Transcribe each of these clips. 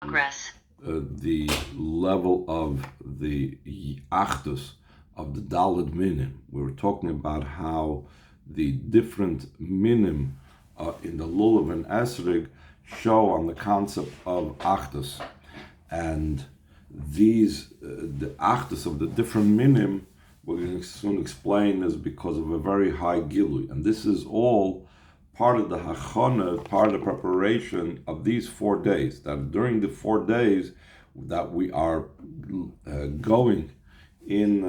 Progress. The level of the achdus of the Daled minim. We were talking about how the different minim in the lulav and esrig show on the concept of achdus, and these the achdus of the different minim we're going to soon explain is because of a very high gilui, and this is all part of the hachana, part of the preparation of these 4 days. That during the 4 days that we are going in,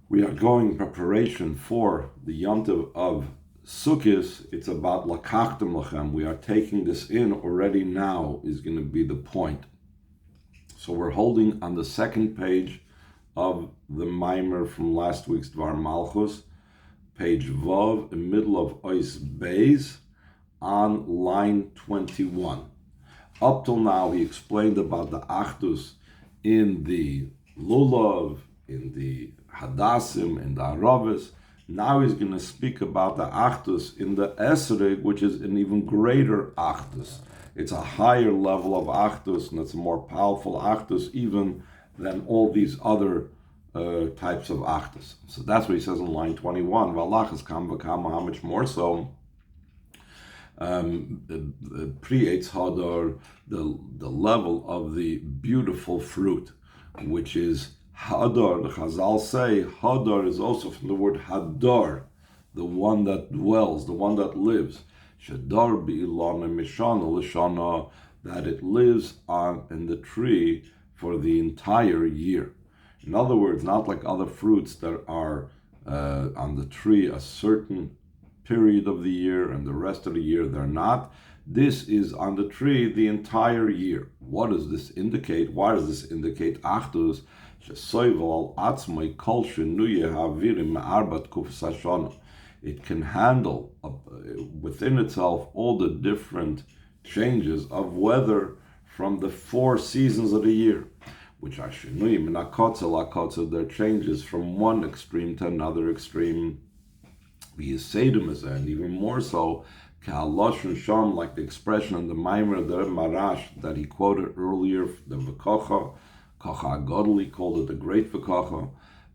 we are going preparation for the yontiv of Sukkot. It's about welakachtem lachem. We are taking this in already now is going to be the point. So we're holding on the second page of the mimer from last week's Dvar Malchus, page Vav, in middle of Ois Beis, on line 21. Up till now, he explained about the Achdus in the Lulav, in the Hadassim, in the Aravis. Now he's going to speak about the Achdus in the Esrog, which is an even greater Achdus. It's a higher level of Achdus, and it's a more powerful Achdus even than all these other types of Achdus. So that's what he says in line 21. Velakachtem v'kama, how much more so? Pre-Eitz Hadar, the level of the beautiful fruit, which is Hadar. The Chazal say Hadar is also from the word Hadar, the one that dwells, the one that lives. Shadar bi'ilana mishana l'shana, that it lives in the tree for the entire year. In other words, not like other fruits that are on the tree a certain period of the year and the rest of the year they're not. This is on the tree the entire year. What does this indicate? Why does this indicate Achdus? It can handle within itself all the different changes of weather from the 4 seasons of the year, which are shinuyim and their changes from one extreme to another extreme. And even more so, like the expression in the Maimer of the Rebbe Marash that he quoted earlier, the V'kocha, Kocha Godel, he called it the Great V'kocha,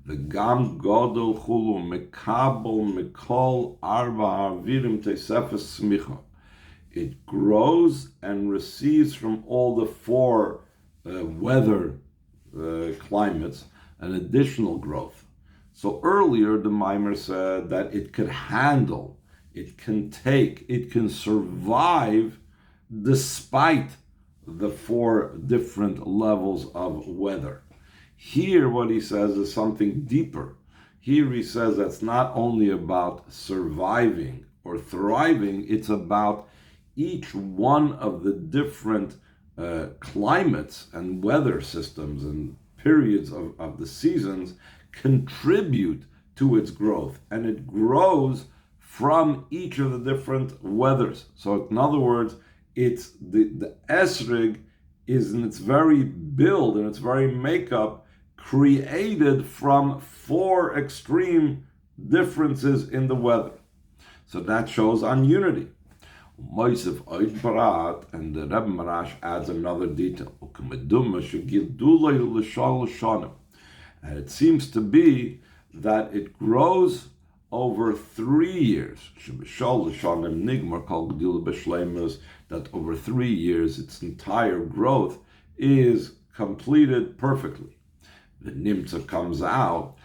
the Gam Godel Chulu Mekabel Mikol Arba Avirim Tesefes Smicha. It grows and receives from all the 4 weather climates an additional growth. So earlier the Maimer said that it could handle, it can take, it can survive despite the 4 different levels of weather. Here what he says is something deeper. Here he says that's not only about surviving or thriving, it's about each one of the different climates and weather systems and periods of the seasons contribute to its growth, and it grows from each of the different weathers. So in other words, it's the esrig is in its very build and its very makeup created from 4 extreme differences in the weather. So that shows on unity. Moisef Oid Barat, and the Rebbe Marash adds another detail. And it seems to be that it grows over 3 years. That over 3 years its entire growth is completed perfectly. The Nimtza comes out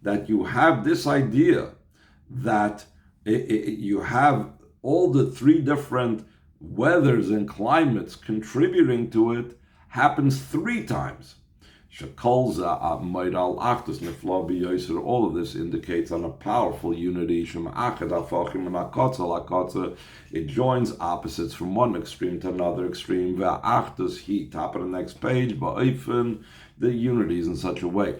that you have this idea that you have all the 3 different weathers and climates contributing to it happens 3 times. All of this indicates on a powerful unity. It joins opposites from one extreme to another extreme. Top of the next page, the unity is in such a way.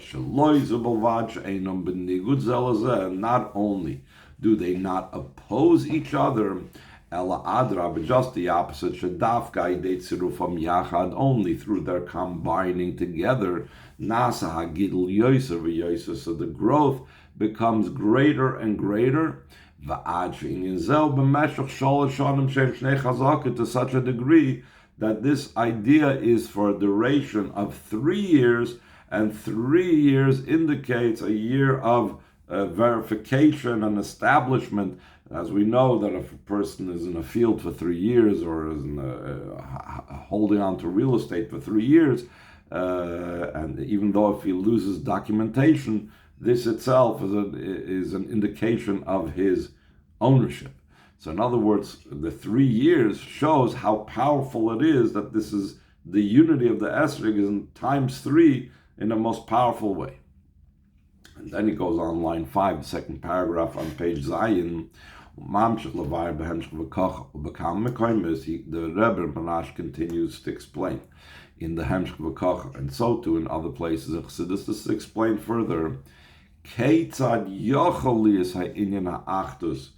Not only do they not oppose each other, Ella Adra, but just the opposite. Shadafka Tzirufam Yachad, only through their combining together. Nasa Hagidl Yoser v'Yoser, so the growth becomes greater and greater, to such a degree that this idea is for a duration of 3 years, and 3 years indicates a year of verification and establishment. As we know that if a person is in a field for 3 years, or is holding on to real estate for 3 years, and even though if he loses documentation, this itself is an indication of his ownership. So in other words, the 3 years shows how powerful it is that this is the unity of the esrog is in times 3 in the most powerful way. And then he goes on line 5, the second paragraph on page Zayin. The Rebbe Manash continues to explain in the Hemshch V'Koch, and so too in other places in Chassidus. This is explained further. Keitzad yochel liyas ha'inyan ha'achdus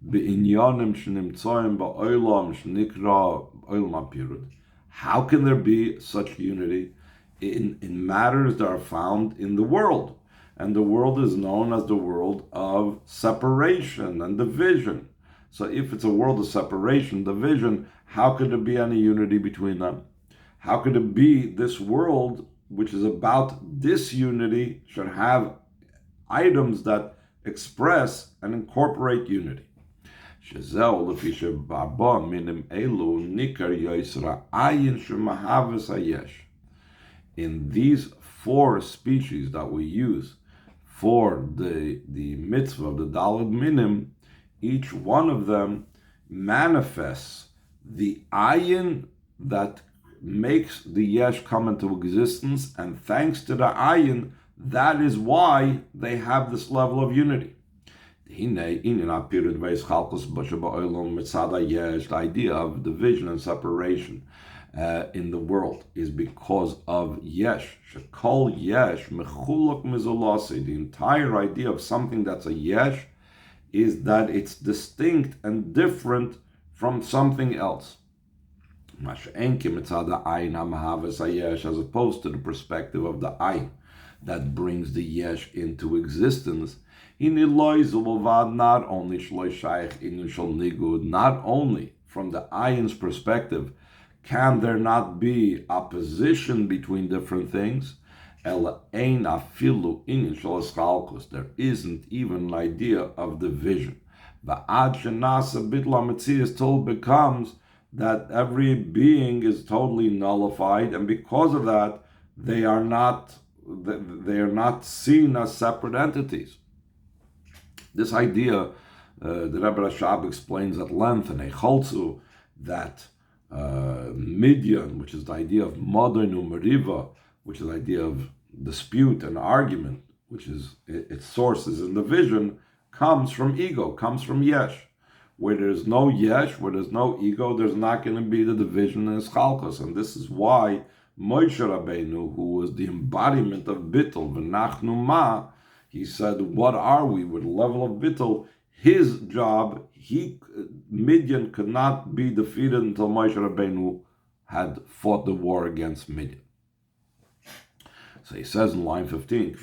be'inyanim shenimtzoyim ba'olam shenikra olam ha'pirud. How can there be such unity in matters that are found in the world? And the world is known as the world of separation and division. So if it's a world of separation, division, how could there be any unity between them? How could it be this world, which is about disunity, should have items that express and incorporate unity? In these 4 species that we use for the mitzvah of the Daled Minim, each one of them manifests the ayin that makes the yesh come into existence, and thanks to the ayin, that is why they have this level of unity. The idea of division and separation in the world is because of yesh. Shekol yesh mechulok mizolasi. The entire idea of something that's a yesh is that it's distinct and different from something else. As opposed to the perspective of the ayin that brings the yesh into existence. Not only from the ayin's perspective can there not be opposition between different things. There isn't even an idea of division. Till it becomes that every being is totally nullified, and because of that, they are not seen as separate entities. This idea, the Rebbe Rashab explains at length in Echolzu that Midyan, which is the idea of modern umeriva, which is the idea of dispute and argument, which is its source is in division, comes from ego, comes from yesh. Where there's no yesh, where there's no ego, there's not going to be the division in Eschalkos. And this is why Moshe Rabbeinu, who was the embodiment of Bittul, v'nachnu ma, he said, what are we? With the level of Bittul, his job, Midian could not be defeated until Moshe Rabbeinu had fought the war against Midian. So he says in line 15,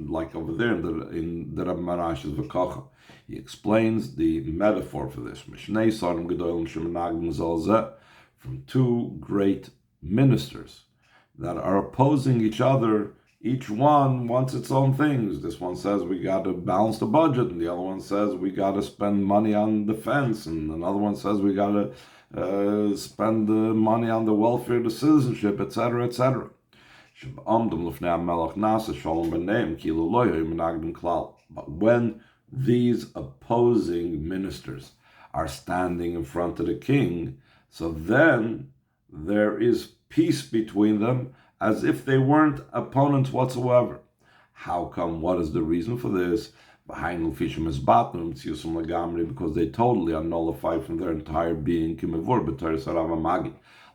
like over there in the Rebbe Marash's V'Kocha, he explains the metaphor for this. From 2 great ministers that are opposing each other. Each one wants its own things. This one says we got to balance the budget, and the other one says we got to spend money on defense, and another one says we got to spend the money on the welfare, the citizenship, etc., etc. But when these opposing ministers are standing in front of the king, so then there is peace between them as if they weren't opponents whatsoever. How come? What is the reason for this? Because they totally are nullified from their entire being,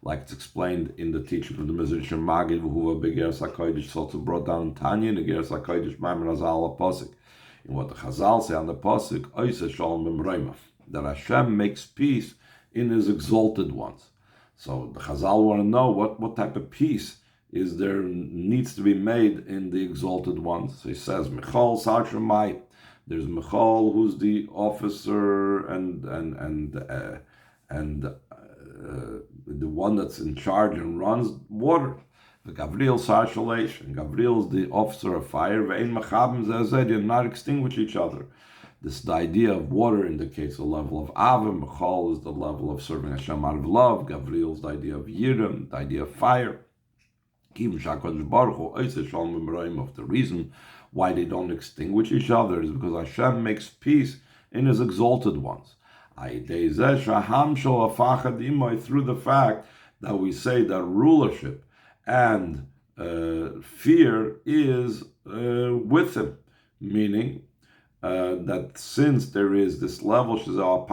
like it's explained in the teaching of the Mizrach Magid, who Begeres HaKodesh, also brought down in Tanya, the Begeres HaKodesh, Maimer Azal HaPosik. In what the Chazal say on the Posik, Oise Shalom B'mreimaf, that Hashem makes peace in His exalted ones. So the Chazal want to know what type of peace there needs to be made in the exalted ones. So he says, Michal Sachamai. There's Michal, who's the officer and the one that's in charge and runs water. The Gabriel Sashalesh, and Gabriel is the officer of fire. Ve'ein machabim zeh do not extinguish each other. This the idea of water indicates the level of Avim. Michal is the level of serving Hashem out of love. Gabriel is the idea of Yirim, the idea of fire. Of the reason why they don't extinguish each other is because Hashem makes peace in His exalted ones. Through the fact that we say that rulership and fear is with Him, meaning that since there is this level because of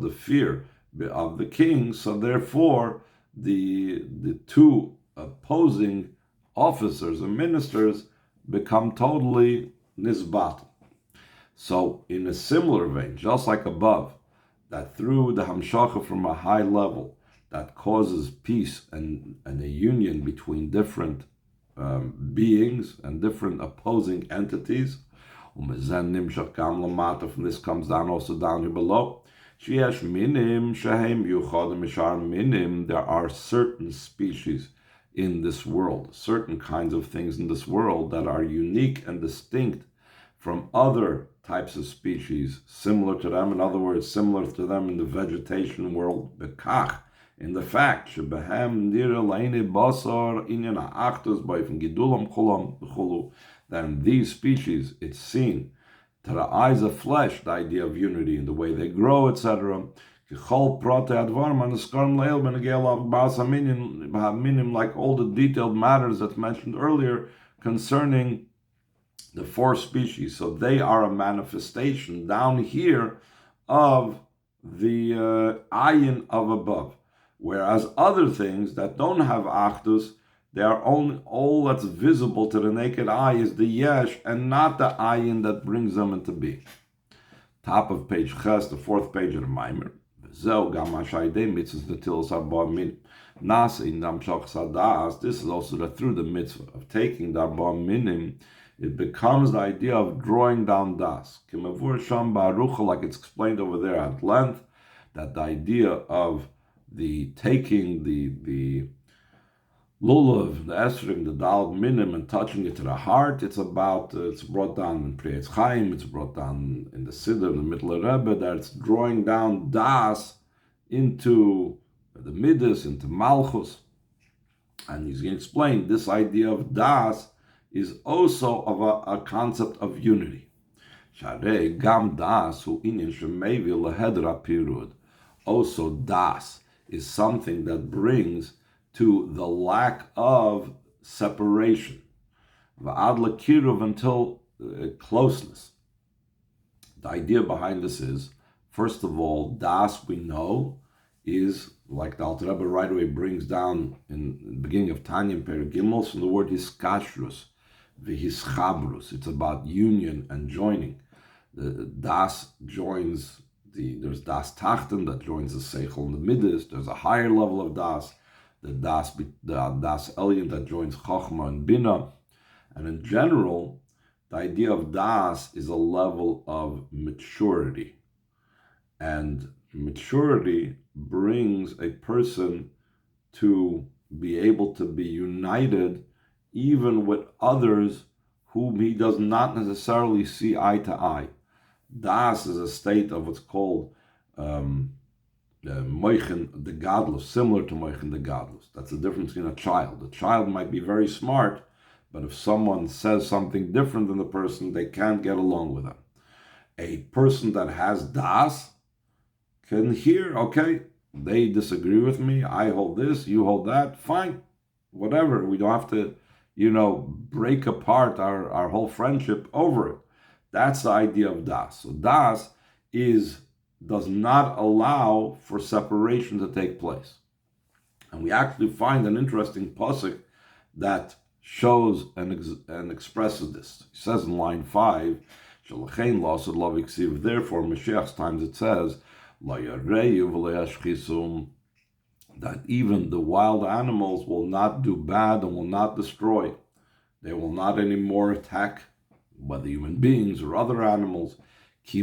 the fear of the king, so therefore the two opposing officers and ministers become totally nisbat. So in a similar vein, just like above, that through the hamshacha from a high level that causes peace and a union between different beings and different opposing entities, from this comes down also down here below. There are certain species in this world, certain kinds of things in this world that are unique and distinct from other types of species similar to them. In other words, similar to them in the vegetation world. In the fact that in these species it's seen to the eyes of flesh, the idea of unity in the way they grow, etc. Like all the detailed matters that's mentioned earlier concerning the four species. So they are a manifestation down here of the ayin of above. Whereas other things that don't have achdus, they are only, all that's visible to the naked eye is the yesh and not the ayin that brings them into being. Top of page ches, the fourth page of the Maimer. This is also that through the mitzvah of taking the arba minim, it becomes the idea of drawing down das. Like it's explained over there at length, that the idea of the taking the lulav, the esrog, the dal minim, and touching it to the heart, it's brought down in Priyetz Chaim, it's brought down in the Siddur, in the middle of Rebbe, that it's drawing down das into the Midas, into Malchus. And he's going to explain this idea of das is also of a concept of unity. Sharei gam das hu inyan shemevi lehedra pirud. Also das is something that brings to the lack of separation. Va'ad lekiruv, until closeness. The idea behind this is, first of all, das we know is, like the Alter Rebbe right away brings down in the beginning of Tanya in Perek Gimel, from the word hiskashrus, v'hischabrus. It's about union and joining. The das joins there's das tachten that joins the seichel and the midas. There's a higher level of das, the das elyon that joins chokhmah and bina. And in general, the idea of das is a level of maturity. And maturity brings a person to be able to be united even with others whom he does not necessarily see eye to eye. Das is a state of what's called moichen the gadlus, similar to moichen the gadlus. That's the difference in a child. The child might be very smart, but if someone says something different than the person, they can't get along with them. A person that has das can hear, okay, they disagree with me, I hold this, you hold that, fine, whatever. We don't have to, break apart our whole friendship over it. That's the idea of das. So das does not allow for separation to take place. And we actually find an interesting pasuk that shows and expresses this. He says in line 5, therefore, Mashiach's times it says, that even the wild animals will not do bad and will not destroy. They will not anymore attack whether human beings or other animals. Because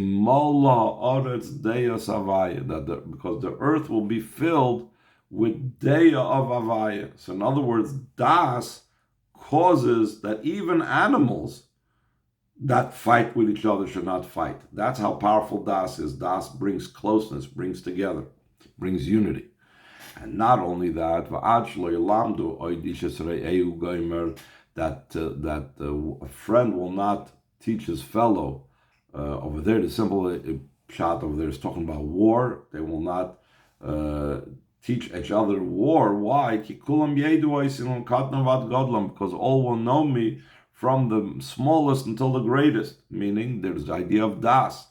the earth will be filled with Deya of Avaya. So in other words, Das causes that even animals that fight with each other should not fight. That's how powerful Das is. Das brings closeness, brings together, brings unity. And not only that, that a friend will not teach his fellow. Over there, the simple shot over there is talking about war. They will not teach each other war. Why? Because all will know me from the smallest until the greatest. Meaning, there's the idea of Das.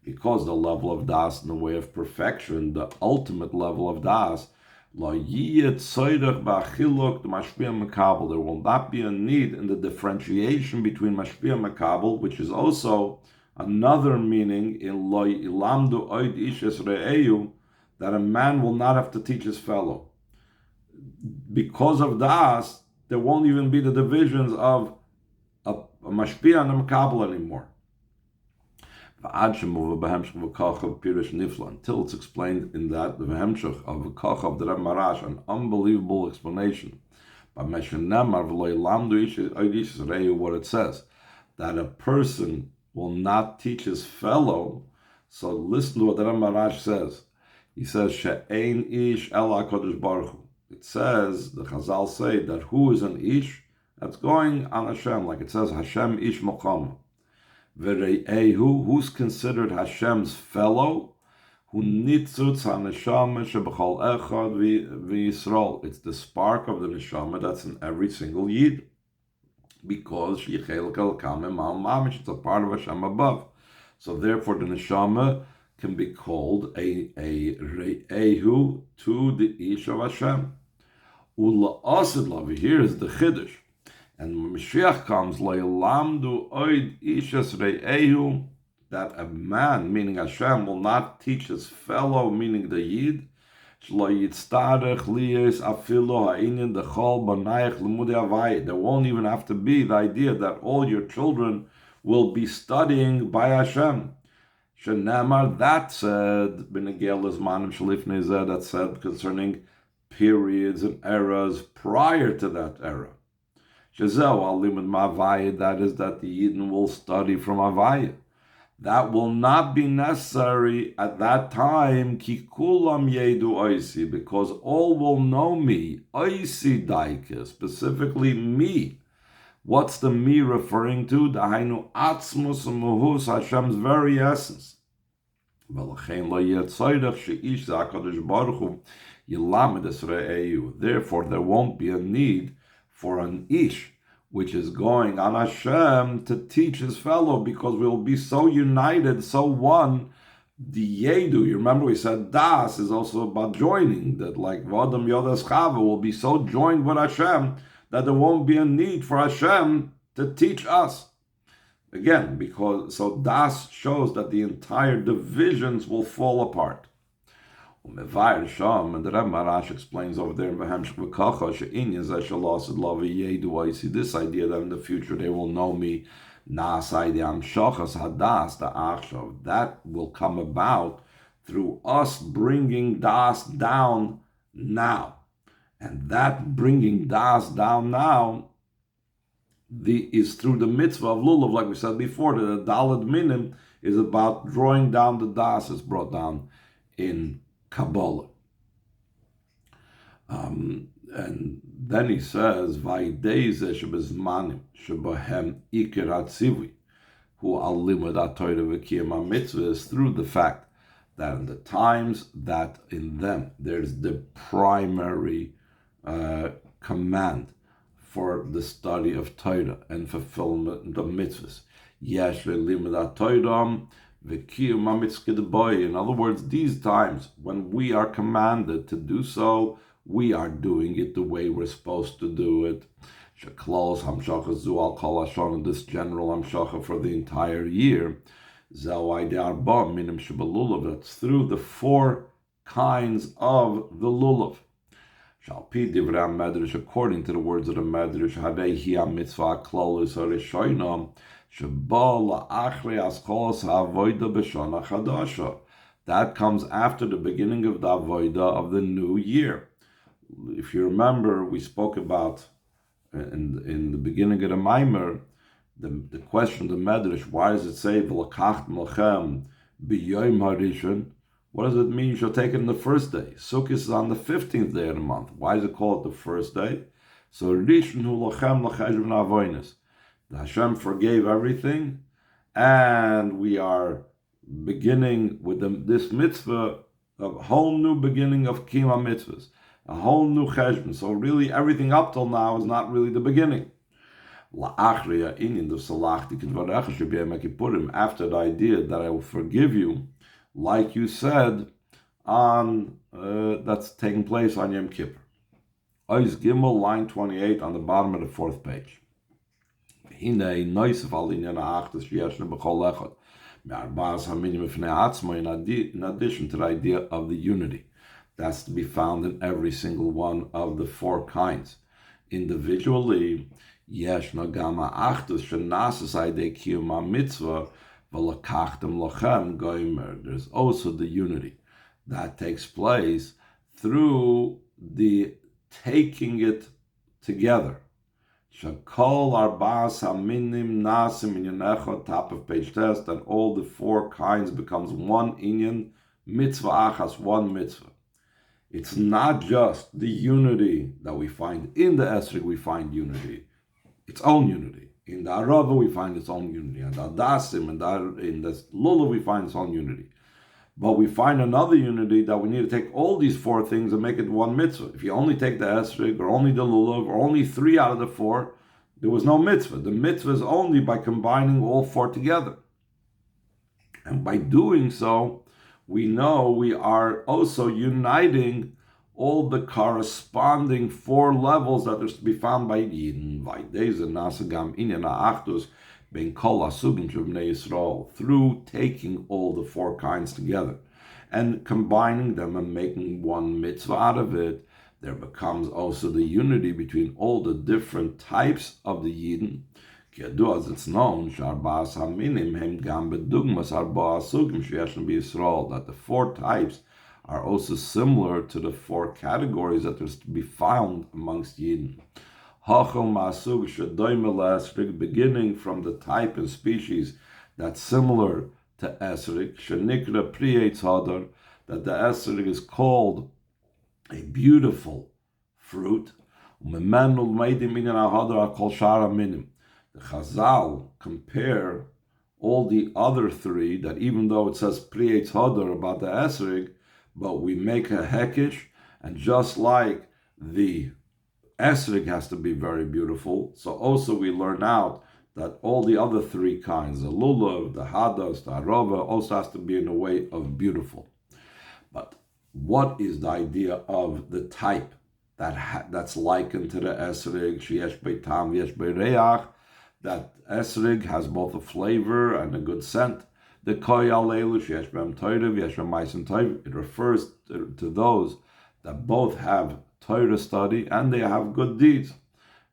Because the level of Das in the way of perfection, the ultimate level of Das, there will not be a need in the differentiation between Mashpia and Makabel, which is also another meaning in Lo Ilamdu Oid Ishes Re'eyu, that a man will not have to teach his fellow. Because of Das, there won't even be the divisions of a Mashpia and a Makabel anymore. Until it's explained in that the Vehemshach of Kachav the Reb Marash, an unbelievable explanation. What it says, that a person will not teach his fellow. So listen to what the Reb Marash says. He says, She'ein ish el HaKadosh Baruch Hu. It says, the Chazal say that who is an ish? That's going on Hashem, like it says, Hashem ish mochama. Who's considered Hashem's fellow? It's the spark of the neshama that's in every single yid, because it's a part of Hashem above. So therefore, the neshama can be called a re'ehu to the ish of Hashem. Here is the chiddush. And when Mashiach comes, that a man, meaning Hashem, will not teach his fellow, meaning the Yid. There won't even have to be the idea that all your children will be studying by Hashem. That said, that said concerning periods and eras prior to that era. That is that the Yidden will study from Avaya. That will not be necessary at that time, because all will know me, oisi daike, specifically me. What's the me referring to? Dahainu atzmus muhus, Hashem's very essence. Therefore, there won't be a need for an ish, which is going on Hashem, to teach his fellow, because we'll be so united, so one. The Yedu, you remember we said Das is also about joining, that like Vadam Yodas Chava will be so joined with Hashem that there won't be a need for Hashem to teach us. Again, because so Das shows that the entire divisions will fall apart. And the Reb Marash explains over there in this idea that in the future they will know me, that will come about through us bringing Das down now. And that bringing Das down now is through the mitzvah of Lulav, like we said before, that the Daled Minim is about drawing down the Das is brought down in Kabbalah. And then he says, "Vaydeze shebezmanim shebahem iker hatzivui hu al limud haTorah v'kiyum haMitzvah," is through the fact that in the times that in them there's the primary command for the study of Torah and fulfillment of mitzvahs. Yesh limud haTorah. In other words, these times when we are commanded to do so, we are doing it the way we're supposed to do it. This general hamshacha for the entire year. That's through the 4 kinds of the lulav. According to the words of the Medrash, that comes after the beginning of the avodah of the new year. If you remember, we spoke about in the beginning of the Maimer, the question of the Medrash, why does it say velakachtem biom harishon? What does it mean you shall take it on the first day? Sukkot is on the 15th day of the month. Why is it called the first day? So rishon hu lachem lacheshv navoinus. The Hashem forgave everything, and we are beginning with this mitzvah, a whole new beginning of Kima mitzvahs, a whole new cheshbon. So really everything up till now is not really the beginning. After the idea that I will forgive you, like you said, on that's taking place on Yom Kippur. Ois Gimel, line 28 on the bottom of the 4th page. In addition to the idea of the unity, that's to be found in every single one of the 4 kinds. Individually, there's also the unity that takes place through the taking it together. Shakol arba'as haminim nasim inyan echad, top of page test, that all the 4 kinds becomes one inyan, mitzvah achas, one mitzvah. It's not just the unity that we find in the esrog, we find unity, its own unity. In the arava we find its own unity, and the adasim and in the lulav we find its own unity. But we find another unity that we need to take all these 4 things and make it one mitzvah. If you only take the esrog, or only the lulav, or only 3 out of the 4, there was no mitzvah. The mitzvah is only by combining all 4 together. And by doing so, we know we are also uniting all the corresponding 4 levels that are to be found by Yidden. Through taking all the 4 kinds together and combining them and making one mitzvah out of it, there becomes also the unity between all the different types of the Yidden. As it's known, that the 4 types are also similar to the 4 categories that are to be found amongst Yidden. Beginning from the type and species that's similar to esrog, that the esrog is called a beautiful fruit. The Chazal compare all the other 3, that even though it says Priyetz Hadar about the esrog, but we make a hekesh, and just like the esrog has to be very beautiful, so also we learn out that all the other 3 kinds, the lulav, the hadas, the arava, also has to be in a way of beautiful. But what is the idea of the type that's likened to the esrog? Sheyesh beitam v'yesh beireach, that esrog has both a flavor and a good scent. The koyal elu sheyesh b'hem toirev v'yesh b'hem ma'asim tov, it refers to those that both have Torah study and they have good deeds.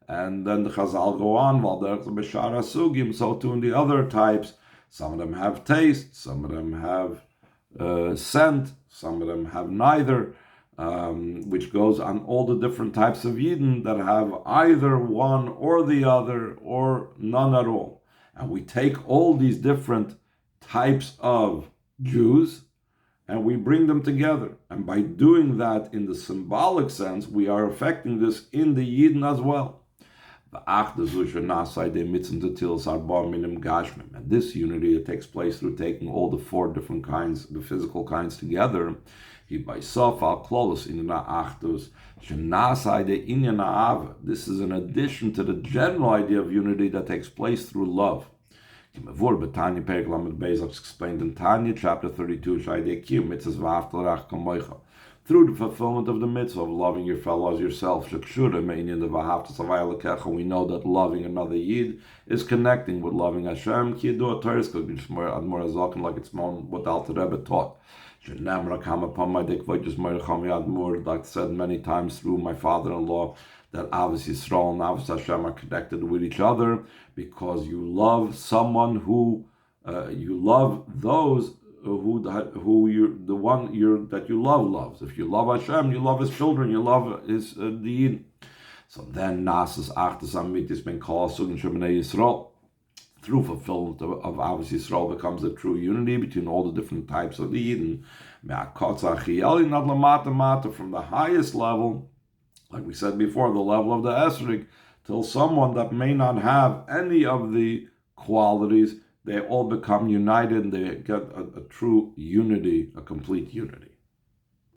And then the Chazal go on, so too in the other types, some of them have taste, some of them have scent, some of them have neither, which goes on all the different types of Yidden that have either one or the other or none at all. And we take all these different types of Jews and we bring them together. And by doing that in the symbolic sense, we are affecting this in the Yidden as well. And this unity that takes place through taking all the 4 different kinds, the physical kinds together, this is in addition to the general idea of unity that takes place through love. Explained in Tanya, chapter 32, through the fulfillment of the mitzvah of loving your fellow as yourself. We know that loving another Yid is connecting with loving Hashem, like it's what the Alter Rebbe taught. Like said many times through my father-in-law, that obviously Yisrael and obviously Hashem are connected with each other because you love someone who you love those who you're the one that you love loves. If you love Hashem, you love His children, you love His Yid. So then Nasas Achtas Amitis Ben Kol Sugin Shemoneh Yisrael. Through fulfillment of obviously Yisrael becomes a true unity between all the different types of the Yidden. From the highest level, like we said before, the level of the Esrik, till someone that may not have any of the qualities, they all become united and they get a true unity, a complete unity.